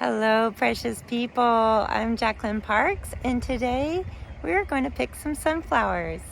Hello, precious people. I'm Jacqueline Parks, and today we're going to pick some sunflowers.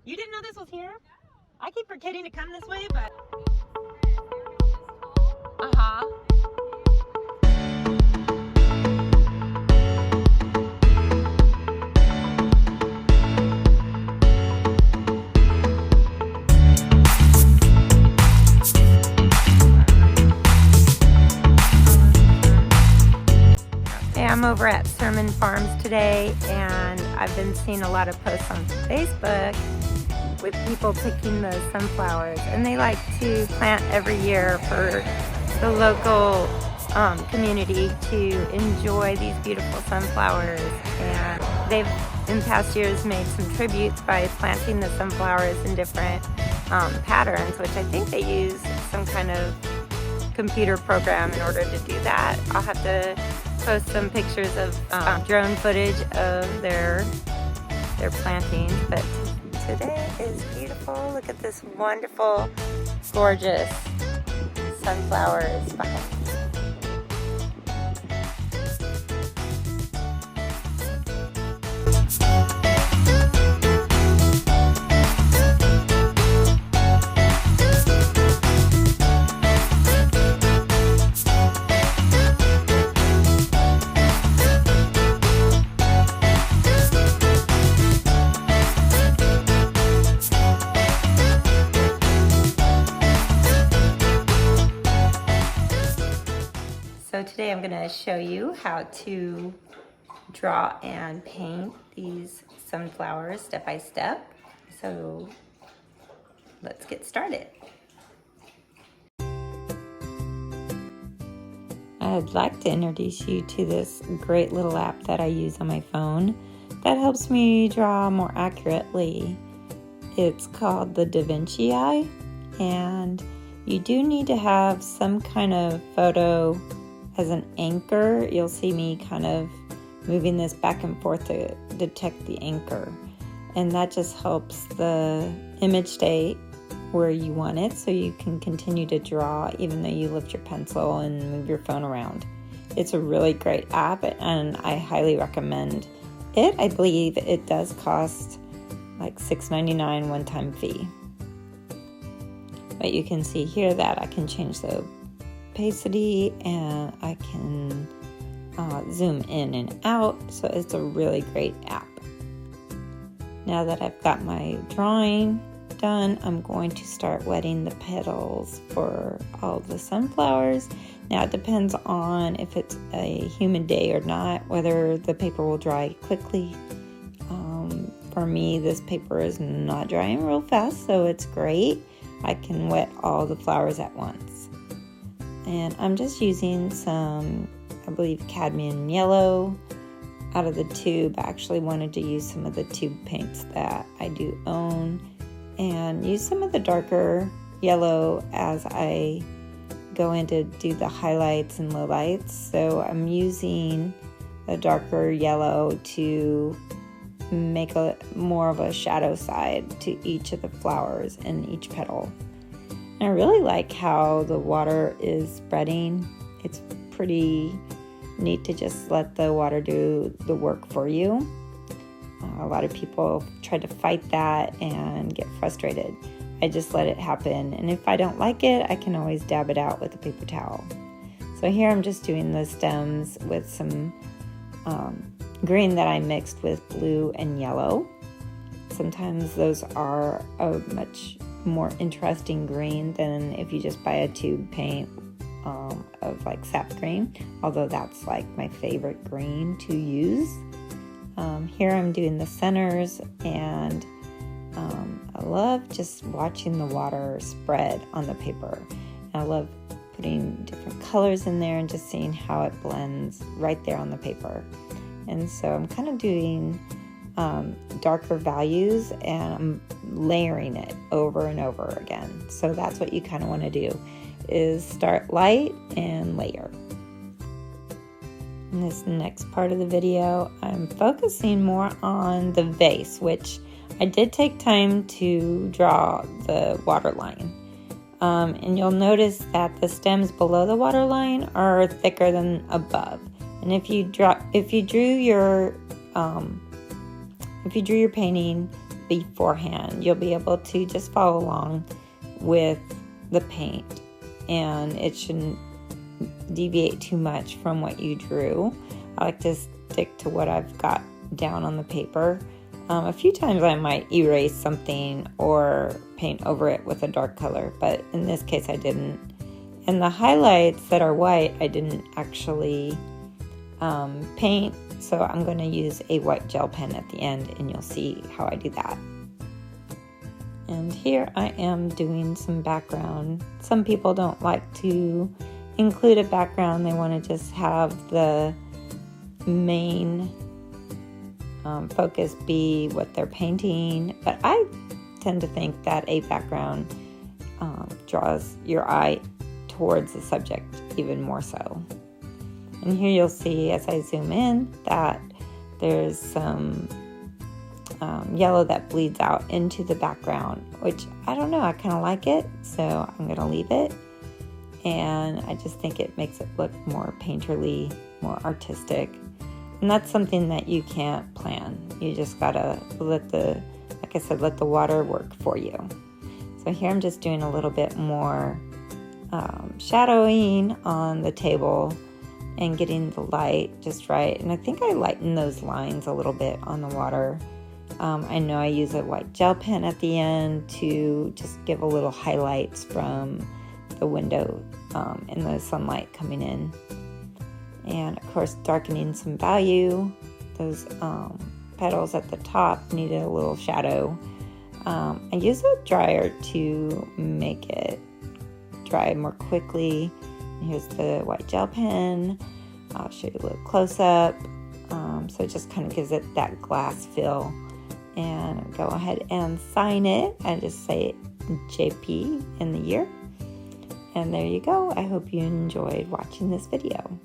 You didn't know this was here? I keep forgetting to come this way, but... I'm over at Sermon Farms today, and I've been seeing a lot of posts on Facebook with people picking the sunflowers, and they like to plant every year for the local community to enjoy these beautiful sunflowers. And they've in past years made some tributes by planting the sunflowers in different patterns, which I think they use some kind of computer program in order to do that. I'll have to post some pictures of drone footage of their plantings, but today is beautiful. Look at this wonderful, gorgeous sunflowers behind me. So today I'm going to show you how to draw and paint these sunflowers step by step. So let's get started. I'd like to introduce you to this great little app that I use on my phone that helps me draw more accurately. It's called the Da Vinci Eye, and you do need to have some kind of photo as an anchor. You'll see me kind of moving this back and forth to detect the anchor, and that just helps the image stay where you want it so you can continue to draw even though you lift your pencil and move your phone around. It's a really great app, and I highly recommend it. I believe it does cost like $6.99 one-time fee, but you can see here that I can change the opacity and I can zoom in and out, so it's a really great app. Now that I've got my drawing done, I'm going to start wetting the petals for all the sunflowers. Now it depends on if it's a humid day or not, whether the paper will dry quickly. For me, this paper is not drying real fast, so it's great. I can wet all the flowers at once. And I'm just using some, I believe, cadmium yellow out of the tube. I actually wanted to use some of the tube paints that I do own and use some of the darker yellow as I go in to do the highlights and lowlights. So I'm using the darker yellow to make a more of a shadow side to each of the flowers and each petal. And I really like how the water is spreading. It's pretty neat to just let the water do the work for you. A lot of people try to fight that and get frustrated. I just let it happen, and if I don't like it, I can always dab it out with a paper towel. So here I'm just doing the stems with some green that I mixed with blue and yellow. Sometimes those are a much more interesting green than if you just buy a tube paint of like sap green, although that's like my favorite green to use. Here I'm doing the centers, and I love just watching the water spread on the paper. And I love putting different colors in there and just seeing how it blends right there on the paper. And so I'm kind of doing darker values, and I'm layering it over and over again. So that's what you kind of want to do, is start light and layer. In this next part of the video, I'm focusing more on the vase, which I did take time to draw the water line. And you'll notice that the stems below the water line are thicker than above. And if you drew your painting beforehand, you'll be able to just follow along with the paint, and it shouldn't deviate too much from what you drew. I like to stick to what I've got down on the paper. A few times I might erase something or paint over it with a dark color, but in this case I didn't. And the highlights that are white, I didn't actually paint, so I'm going to use a white gel pen at the end, and you'll see how I do that. And here I am doing some background. Some people don't like to include a background. They want to just have the main focus be what they're painting, but I tend to think that a background draws your eye towards the subject even more so. And here you'll see, as I zoom in, that there's some yellow that bleeds out into the background, which I don't know, I kind of like it, so I'm going to leave it. And I just think it makes it look more painterly, more artistic. And that's something that you can't plan. You just gotta let the water work for you. So here I'm just doing a little bit more shadowing on the table and getting the light just right. And I think I lighten those lines a little bit on the water. I know I use a white gel pen at the end to just give a little highlights from the window and the sunlight coming in. And of course, darkening some value. Those petals at the top needed a little shadow. I use a dryer to make it dry more quickly. And here's the white gel pen. I'll show you a little close up. So it just kind of gives it that glass feel. And go ahead and sign it. I just say JP in the year. And there you go. I hope you enjoyed watching this video.